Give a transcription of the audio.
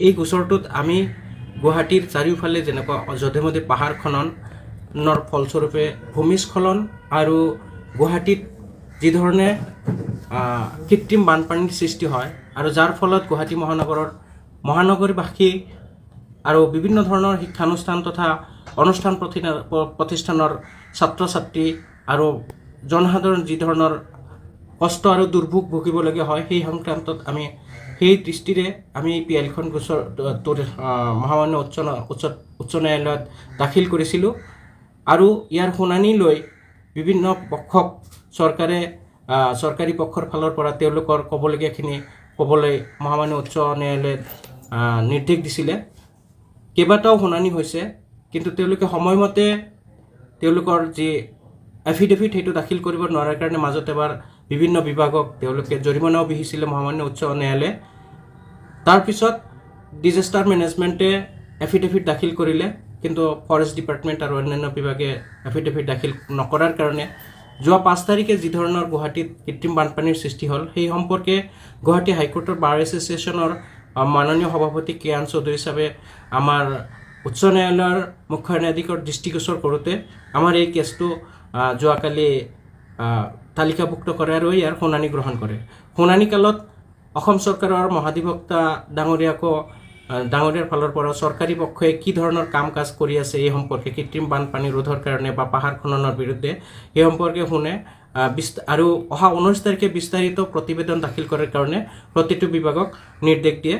এই গোচৰটোত আমি গুৱাহাটীৰ চাৰিওফালে যেনেকুৱা যধে মধে পাহাৰ খননৰ ফলস্বৰূপে ভূমিস্খলন আৰু গুৱাহাটীত যি ধৰণে কৃত্ৰিম বানপানীৰ সৃষ্টি হয় আৰু যাৰ ফলত গুৱাহাটী মহানগৰবাসী আৰু বিভিন্ন ধৰণৰ শিক্ষানুষ্ঠান তথা অনুষ্ঠান প্ৰতিষ্ঠানৰ ছাত্ৰ ছাত্ৰী আৰু জনসাধাৰণ যি ধৰণৰ কষ্ট আৰু দুৰ্ভোগ ভুগিবলগীয়া হয় সেই সংক্ৰান্তত আমি সেই দৃষ্টিৰে আমি পিএলখন গোচৰ মহামান্য উচ্চ ন্যায়ালয়ত দাখিল কৰিছিলোঁ আৰু ইয়াৰ শুনানি লৈ বিভিন্ন পক্ষক চৰকাৰী পক্ষৰ ফালৰ পৰা তেওঁলোকৰ ক'বলগীয়াখিনি ক'বলৈ মহামান্য উচ্চ ন্যায়ালয়ে নিৰ্দেশ দিছিলে। কেইবাটাও শুনানি হৈছে, কিন্তু তেওঁলোকে সময়মতে তেওঁলোকৰ যি এফিডেভিট সেইটো দাখিল কৰিব নোৱাৰাৰ কাৰণে মাজত এবাৰ বিভিন্ন বিভাগক তেওঁলোকে জৰিমনাও বিহিছিলে মহামান্য উচ্চ ন্যায়ালয়ে। তাৰপিছত ডিজাষ্টাৰ মেনেজমেণ্টে এফিডেভিট দাখিল কৰিলে, কিন্তু ফৰেষ্ট ডিপাৰ্টমেণ্ট আৰু অন্যান্য বিভাগে এফিডেভিট দাখিল নকৰাৰ কাৰণে যোৱা 5 তাৰিখে যি ধৰণৰ গুৱাহাটীত কৃত্ৰিম বানপানীৰ সৃষ্টি হ'ল সেই সম্পৰ্কে গুৱাহাটী হাইকোৰ্টৰ বাৰ এছ'চিয়েশ্যনৰ মাননীয় সভাপতি কেয়ান চৌধুৰী সাহেবে আমাৰ উচ্চ ন্যায়ালয়ৰ মুখ্য ন্যায়াধীশৰ দৃষ্টিগোচৰ কৰোঁতে আমাৰ এই কেছটো যোৱাকালি তালিকাভুক্ত কৰে আৰু ইয়াৰ শুনানি গ্ৰহণ কৰে। শুনানি কালত অসম চৰকাৰৰ মহাধিবক্তা ডাঙৰীয়াৰ ফালৰ পৰা চৰকাৰী পক্ষই কি ধৰণৰ কাম কাজ কৰি আছে এই সম্পৰ্কে কৃত্ৰিম বানপানী ৰোধৰ কাৰণে বা পাহাৰ খননৰ বিৰুদ্ধে এই সম্পৰ্কে শুনে আৰু অহা 19 তাৰিখে বিস্তাৰিত প্ৰতিবেদন দাখিল কৰাৰ কাৰণে প্ৰতিটো বিভাগক নিৰ্দেশ দিয়ে।